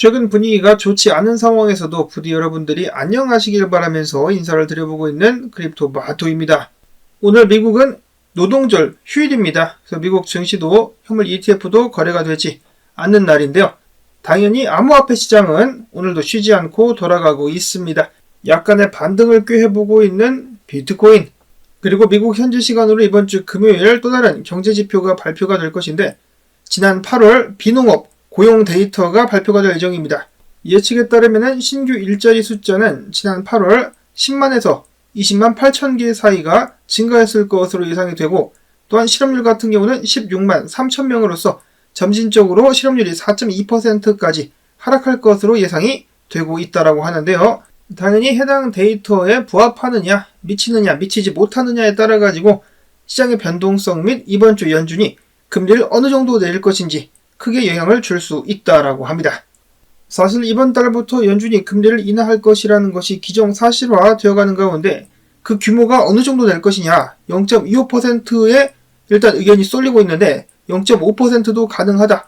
최근 분위기가 좋지 않은 상황에서도 부디 여러분들이 안녕하시길 바라면서 인사를 드려보고 있는 크립토 마토입니다. 오늘 미국은 노동절 휴일입니다. 그래서 미국 증시도 현물 ETF도 거래가 되지 않는 날인데요. 당연히 암호화폐 시장은 오늘도 쉬지 않고 돌아가고 있습니다. 약간의 반등을 꾀해보고 있는 비트코인, 그리고 미국 현지 시간으로 이번 주 금요일 또 다른 경제지표가 발표가 될 것인데, 지난 8월 비농업 고용 데이터가 발표가 될 예정입니다. 예측에 따르면 신규 일자리 숫자는 지난 8월 10만에서 20만 8천 개 사이가 증가했을 것으로 예상이 되고, 또한 실업률 같은 경우는 16만 3천 명으로서 점진적으로 실업률이 4.2%까지 하락할 것으로 예상이 되고 있다고 하는데요. 당연히 해당 데이터에 부합하느냐, 미치느냐, 미치지 못하느냐에 따라 가지고 시장의 변동성 및 이번 주 연준이 금리를 어느 정도 내릴 것인지 크게 영향을 줄 수 있다고 합니다. 사실 이번 달부터 연준이 금리를 인하할 것이라는 것이 기정사실화 되어가는 가운데, 그 규모가 어느 정도 될 것이냐, 0.25%에 일단 의견이 쏠리고 있는데 0.5%도 가능하다.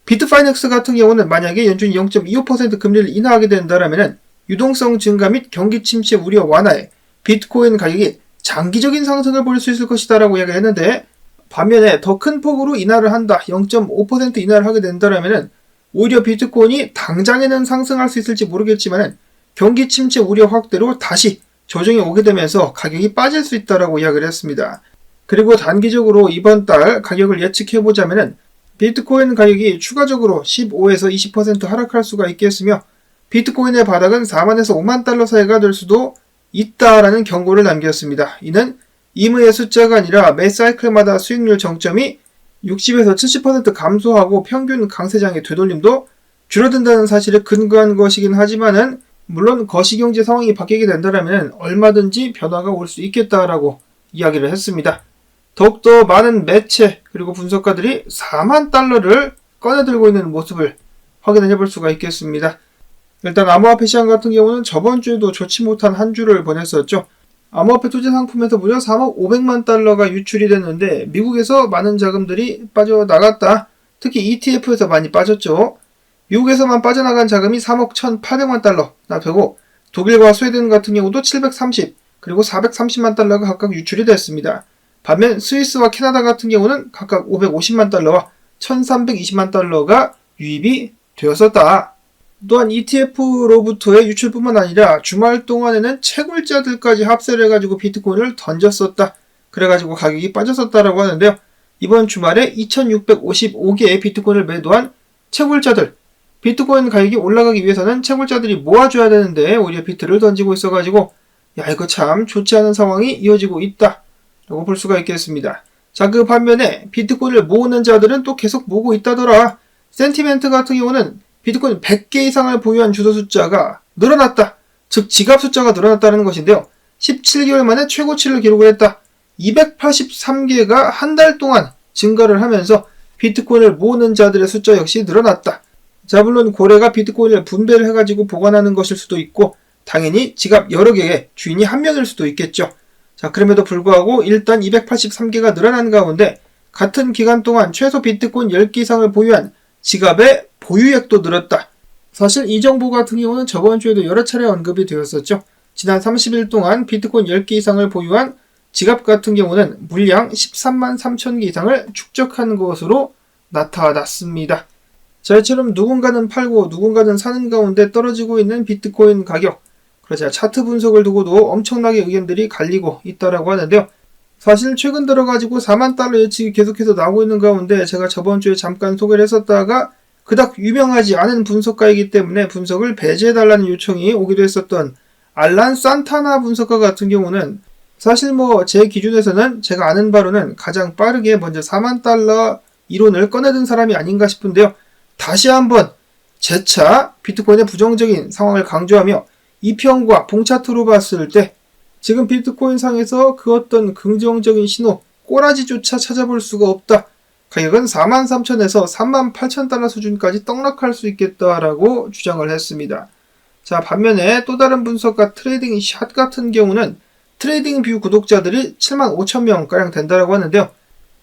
비트파이넥스 같은 경우는 만약에 연준이 0.25% 금리를 인하하게 된다면 유동성 증가 및 경기 침체 우려 완화에 비트코인 가격이 장기적인 상승을 보일 수 있을 것이다 라고 이야기를 했는데, 반면에 더 큰 폭으로 인하를 한다, 0.5% 인하를 하게 된다면 오히려 비트코인이 당장에는 상승할 수 있을지 모르겠지만 경기 침체 우려 확대로 다시 조정이 오게 되면서 가격이 빠질 수 있다라고 이야기를 했습니다. 그리고 단기적으로 이번 달 가격을 예측해보자면 비트코인 가격이 추가적으로 15에서 20% 하락할 수가 있겠으며, 비트코인의 바닥은 4만에서 5만 달러 사이가 될 수도 있다라는 경고를 남겼습니다. 이는 임의의 숫자가 아니라 매 사이클마다 수익률 정점이 60에서 70% 감소하고 평균 강세장의 되돌림도 줄어든다는 사실에 근거한 것이긴 하지만은, 물론 거시경제 상황이 바뀌게 된다면 얼마든지 변화가 올 수 있겠다라고 이야기를 했습니다. 더욱더 많은 매체 그리고 분석가들이 4만 달러를 꺼내들고 있는 모습을 확인해 볼 수가 있겠습니다. 일단 암호화폐 시장 같은 경우는 저번 주에도 좋지 못한 한 주를 보냈었죠. 암호화폐 투자 상품에서 무려 3억 500만 달러가 유출이 됐는데 미국에서 많은 자금들이 빠져나갔다. 특히 ETF에서 많이 빠졌죠. 미국에서만 빠져나간 자금이 3억 1,800만 달러나 되고, 독일과 스웨덴 같은 경우도 730 그리고 430만 달러가 각각 유출이 됐습니다. 반면 스위스와 캐나다 같은 경우는 각각 550만 달러와 1,320만 달러가 유입이 되었었다. 또한 ETF로부터의 유출뿐만 아니라 주말 동안에는 채굴자들까지 합세를 해가지고 비트코인을 던졌었다. 그래가지고 가격이 빠졌었다라고 하는데요. 이번 주말에 2,655개의 비트코인을 매도한 채굴자들, 비트코인 가격이 올라가기 위해서는 채굴자들이 모아줘야 되는데 오히려 비트를 던지고 있어가지고, 야, 이거 참 좋지 않은 상황이 이어지고 있다 라고 볼 수가 있겠습니다. 자, 그 반면에 비트코인을 모으는 자들은 또 계속 모으고 있다더라. 센티멘트 같은 경우는 비트코인 100개 이상을 보유한 주소 숫자가 늘어났다. 즉 지갑 숫자가 늘어났다는 것인데요. 17개월 만에 최고치를 기록을 했다. 283개가 한 달 동안 증가를 하면서 비트코인을 모으는 자들의 숫자 역시 늘어났다. 자, 물론 고래가 비트코인을 분배를 해가지고 보관하는 것일 수도 있고, 당연히 지갑 여러 개의 주인이 한 명일 수도 있겠죠. 자, 그럼에도 불구하고 일단 283개가 늘어난 가운데 같은 기간 동안 최소 비트코인 10개 이상을 보유한 지갑의 보유액도 늘었다. 사실 이 정보 같은 경우는 저번 주에도 여러 차례 언급이 되었었죠. 지난 30일 동안 비트코인 10개 이상을 보유한 지갑 같은 경우는 물량 13만 3천 개 이상을 축적한 것으로 나타났습니다. 자, 이처럼 누군가는 팔고 누군가는 사는 가운데 떨어지고 있는 비트코인 가격, 그러자 차트 분석을 두고도 엄청나게 의견들이 갈리고 있다라고 하는데요. 사실 최근 들어가지고 4만 달러 예측이 계속해서 나오고 있는 가운데 제가 저번 주에 잠깐 소개를 했었다가 그닥 유명하지 않은 분석가이기 때문에 분석을 배제해달라는 요청이 오기도 했었던 알란 산타나 분석가 같은 경우는 사실 제 기준에서는 제가 아는 바로는 가장 빠르게 먼저 4만 달러 이론을 꺼내든 사람이 아닌가 싶은데요. 다시 한번 재차 비트코인의 부정적인 상황을 강조하며 이평과 봉차트로 봤을 때 지금 비트코인 상에서 그 어떤 긍정적인 신호, 꼬라지조차 찾아볼 수가 없다. 가격은 43,000에서 38,000달러 수준까지 떡락할 수 있겠다라고 주장을 했습니다. 자, 반면에 또 다른 분석가 트레이딩 샷 같은 경우는 트레이딩 뷰 구독자들이 75,000명가량 된다라고 하는데요.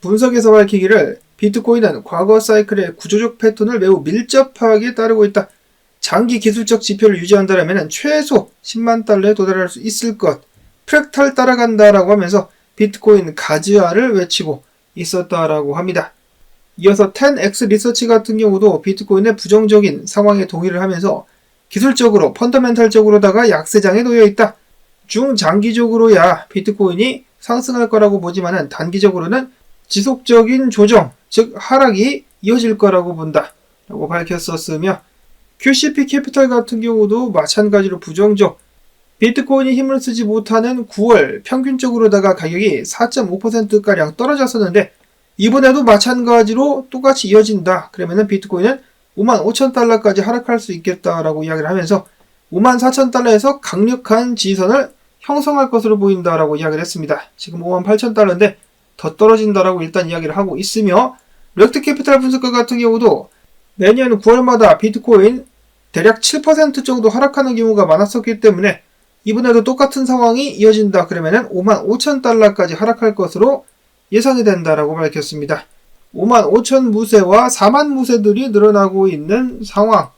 분석에서 밝히기를 비트코인은 과거 사이클의 구조적 패턴을 매우 밀접하게 따르고 있다. 장기 기술적 지표를 유지한다면 최소 10만 달러에 도달할 수 있을 것. 프랙탈 따라간다라고 하면서 비트코인 가즈아를 외치고 있었다라고 합니다. 이어서 10X 리서치 같은 경우도 비트코인의 부정적인 상황에 동의를 하면서 기술적으로 펀더멘탈적으로다가 약세장에 놓여 있다. 중장기적으로야 비트코인이 상승할 거라고 보지만은 단기적으로는 지속적인 조정, 즉 하락이 이어질 거라고 본다 라고 밝혔었으며 QCP 캐피탈 같은 경우도 마찬가지로 부정적, 비트코인이 힘을 쓰지 못하는 9월 평균적으로다가 가격이 4.5%가량 떨어졌었는데 이번에도 마찬가지로 똑같이 이어진다. 그러면은 비트코인은 55,000달러까지 하락할 수 있겠다라고 이야기를 하면서 54,000달러에서 강력한 지지선을 형성할 것으로 보인다라고 이야기를 했습니다. 지금 58,000달러인데 더 떨어진다라고 일단 이야기를 하고 있으며 렉트 캐피탈 분석가 같은 경우도 매년 9월마다 비트코인 대략 7% 정도 하락하는 경우가 많았었기 때문에 이번에도 똑같은 상황이 이어진다. 그러면은 55,000달러까지 하락할 것으로 예상이 된다라고 밝혔습니다. 55,000 무세와 4만 무세들이 늘어나고 있는 상황.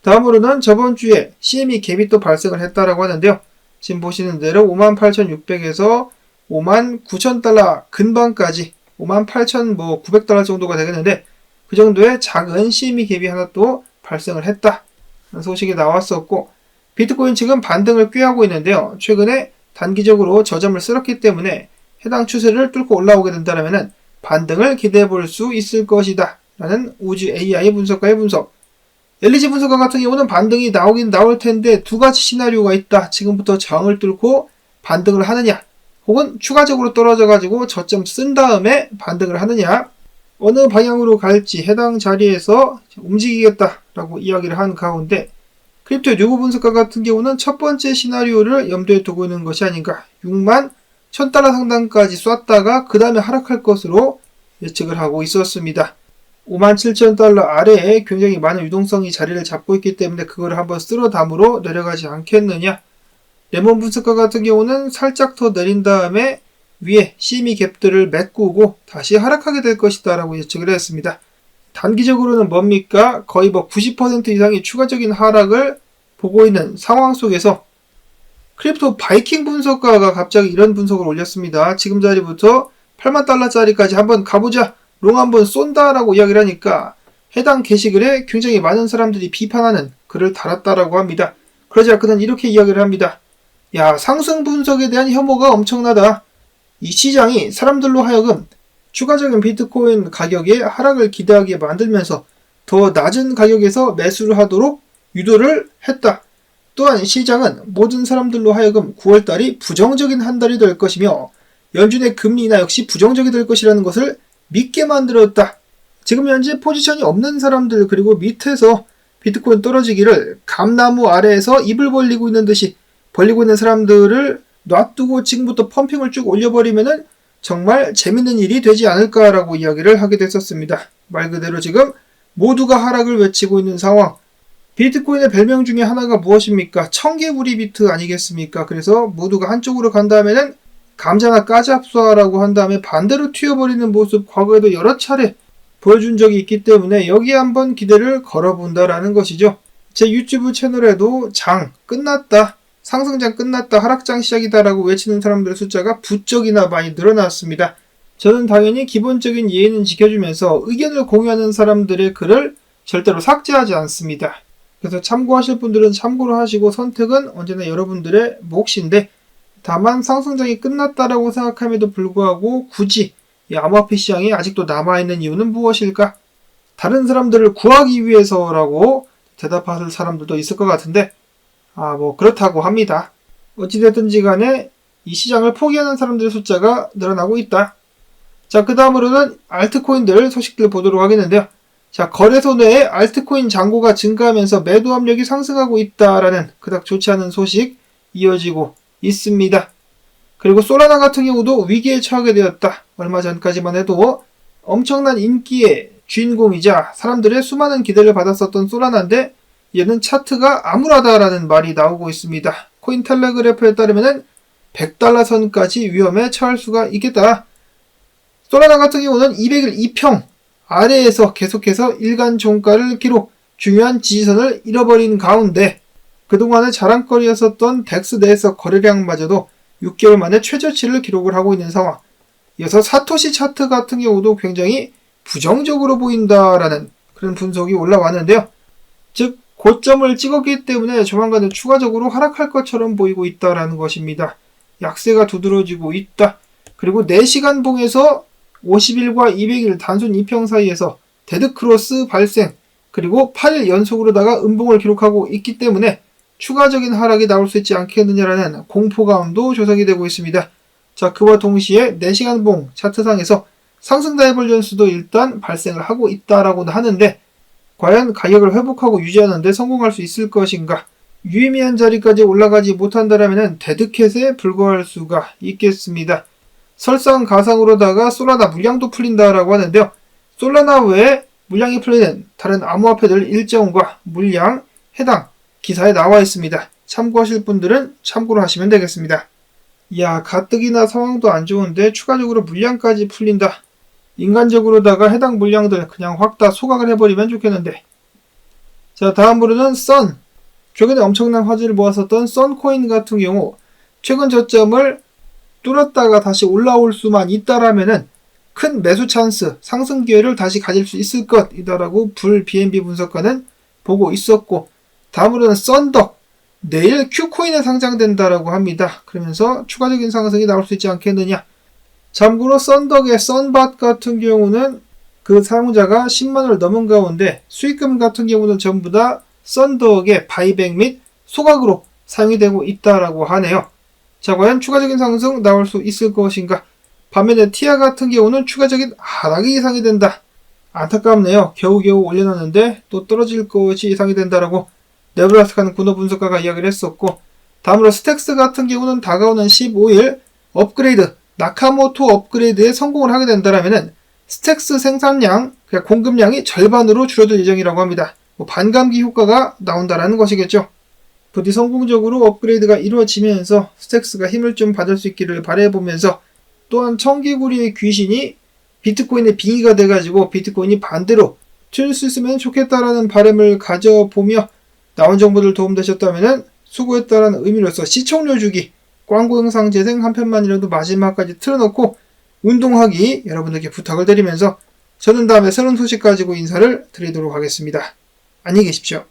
다음으로는 저번 주에 CME 갭이 또 발생을 했다라고 하는데요. 지금 보시는 대로 58,600에서 59,000달러 근방까지 58,900달러 정도가 되겠는데 그 정도의 작은 CME 갭이 하나 또 발생을 했다. 소식이 나왔었고 비트코인 지금 반등을 꾀하고 있는데요. 최근에 단기적으로 저점을 쓸었기 때문에 해당 추세를 뚫고 올라오게 된다면 반등을 기대해 볼 수 있을 것이다 라는 우주 AI 분석가의 분석. LG 분석가 같은 경우는 반등이 나오긴 나올 텐데 두 가지 시나리오가 있다. 지금부터 저항을 뚫고 반등을 하느냐 혹은 추가적으로 떨어져 가지고 저점 쓴 다음에 반등을 하느냐, 어느 방향으로 갈지 해당 자리에서 움직이겠다 라고 이야기를 한 가운데 크립토 뉴브 분석가 같은 경우는 첫 번째 시나리오를 염두에 두고 있는 것이 아닌가. 6만 1000달러 상단까지 쐈다가 그 다음에 하락할 것으로 예측을 하고 있었습니다. 57,000달러 아래에 굉장히 많은 유동성이 자리를 잡고 있기 때문에 그걸 한번 쓸어 담으로 내려가지 않겠느냐. 레몬 분석가 같은 경우는 살짝 더 내린 다음에 위에 CME 갭들을 메꾸고 다시 하락하게 될 것이다 라고 예측을 했습니다. 단기적으로는 뭡니까? 거의 90% 이상의 추가적인 하락을 보고 있는 상황 속에서 크립토 바이킹 분석가가 갑자기 이런 분석을 올렸습니다. 지금 자리부터 8만 달러짜리까지 한번 가보자. 롱 한번 쏜다라고 이야기를 하니까 해당 게시글에 굉장히 많은 사람들이 비판하는 글을 달았다라고 합니다. 그러자 그는 이렇게 이야기를 합니다. 야, 상승 분석에 대한 혐오가 엄청나다. 이 시장이 사람들로 하여금 추가적인 비트코인 가격의 하락을 기대하게 만들면서 더 낮은 가격에서 매수를 하도록 유도를 했다. 또한 시장은 모든 사람들로 하여금 9월달이 부정적인 한 달이 될 것이며 연준의 금리 인하 역시 부정적이 될 것이라는 것을 믿게 만들었다. 지금 현재 포지션이 없는 사람들 그리고 밑에서 비트코인 떨어지기를 감나무 아래에서 입을 벌리고 있는 듯이 벌리고 있는 사람들을 놔두고 지금부터 펌핑을 쭉 올려버리면은 정말 재밌는 일이 되지 않을까라고 이야기를 하게 됐었습니다. 말 그대로 지금 모두가 하락을 외치고 있는 상황. 비트코인의 별명 중에 하나가 무엇입니까? 청개구리 비트 아니겠습니까? 그래서 모두가 한쪽으로 간다면은 감자나 까잡수라고 한 다음에 반대로 튀어버리는 모습 과거에도 여러 차례 보여준 적이 있기 때문에 여기에 한번 기대를 걸어본다라는 것이죠. 제 유튜브 채널에도 장 끝났다, 상승장 끝났다, 하락장 시작이다라고 외치는 사람들의 숫자가 부쩍이나 많이 늘어났습니다. 저는 당연히 기본적인 예의는 지켜주면서 의견을 공유하는 사람들의 글을 절대로 삭제하지 않습니다. 그래서 참고하실 분들은 참고로 하시고 선택은 언제나 여러분들의 몫인데 다만 상승장이 끝났다라고 생각함에도 불구하고 굳이 이 암호화폐 시장이 아직도 남아있는 이유는 무엇일까? 다른 사람들을 구하기 위해서라고 대답하실 사람들도 있을 것 같은데 그렇다고 합니다. 어찌됐든지 간에 이 시장을 포기하는 사람들의 숫자가 늘어나고 있다. 자, 그 다음으로는 알트코인들 소식들 보도록 하겠는데요. 자, 거래소 내에 알트코인 잔고가 증가하면서 매도 압력이 상승하고 있다라는 그닥 좋지 않은 소식 이어지고 있습니다. 그리고 솔라나 같은 경우도 위기에 처하게 되었다. 얼마 전까지만 해도 엄청난 인기의 주인공이자 사람들의 수많은 기대를 받았었던 솔라나인데 얘는 차트가 암울하다라는 말이 나오고 있습니다. 코인텔레그래프에 따르면 100달러 선까지 위험에 처할 수가 있겠다. 솔라나 같은 경우는 200일 2평 아래에서 계속해서 일간 종가를 기록, 중요한 지지선을 잃어버린 가운데 그동안의 자랑거리였었던 덱스 내에서 거래량마저도 6개월 만에 최저치를 기록을 하고 있는 상황. 이어서 사토시 차트 같은 경우도 굉장히 부정적으로 보인다라는 그런 분석이 올라왔는데요. 즉 고점을 찍었기 때문에 조만간에 추가적으로 하락할 것처럼 보이고 있다라는 것입니다. 약세가 두드러지고 있다. 그리고 4시간 봉에서 50일과 200일 단순 2평 사이에서 데드크로스 발생, 그리고 8일 연속으로다가 음봉을 기록하고 있기 때문에 추가적인 하락이 나올 수 있지 않겠느냐라는 공포감도 조성이 되고 있습니다. 자, 그와 동시에 4시간 봉 차트상에서 상승 다이버전스도 일단 발생을 하고 있다라고는 하는데 과연 가격을 회복하고 유지하는 데 성공할 수 있을 것인가? 유의미한 자리까지 올라가지 못한다면 데드캣에 불과할 수가 있겠습니다. 설상가상으로다가 솔라나 물량도 풀린다라고 하는데요. 솔라나 외에 물량이 풀리는 다른 암호화폐들 일정과 물량 해당 기사에 나와 있습니다. 참고하실 분들은 참고로 하시면 되겠습니다. 이야, 가뜩이나 상황도 안 좋은데 추가적으로 물량까지 풀린다. 인간적으로다가 해당 물량들 그냥 확 다 소각을 해버리면 좋겠는데. 자, 다음으로는 썬. 최근에 엄청난 화제를 모았었던 썬코인 같은 경우 최근 저점을 뚫었다가 다시 올라올 수만 있다라면은 큰 매수 찬스, 상승 기회를 다시 가질 수 있을 것이다라고 불 BNB 분석가는 보고 있었고, 다음으로는 썬덕. 내일 Q코인에 상장된다라고 합니다. 그러면서 추가적인 상승이 나올 수 있지 않겠느냐. 참고로 썬덕의 썬밭 같은 경우는 그 사용자가 10만원을 넘은 가운데 수익금 같은 경우는 전부 다 썬덕의 바이백 및 소각으로 사용이 되고 있다라고 하네요. 자, 과연 추가적인 상승 나올 수 있을 것인가? 반면에 티아 같은 경우는 추가적인 하락이 예상이 된다. 안타깝네요. 겨우겨우 올려놨는데 또 떨어질 것이 예상이 된다라고 네브라스카는 군호 분석가가 이야기를 했었고, 다음으로 스택스 같은 경우는 다가오는 15일 업그레이드, 나카모토 업그레이드에 성공을 하게 된다라면은 스택스 생산량, 그러니까 공급량이 절반으로 줄어들 예정이라고 합니다. 반감기 효과가 나온다라는 것이겠죠. 부디 성공적으로 업그레이드가 이루어지면서 스택스가 힘을 좀 받을 수 있기를 바라보면서, 또한 청개구리의 귀신이 비트코인의 빙의가 돼가지고 비트코인이 반대로 튈 수 있으면 좋겠다라는 바람을 가져보며 나온 정보들 도움되셨다면 수고했다라는 의미로서 시청료 주기, 광고 영상 재생 한 편만이라도 마지막까지 틀어놓고 운동하기 여러분들께 부탁을 드리면서 저는 다음에 새로운 소식 가지고 인사를 드리도록 하겠습니다. 안녕히 계십시오.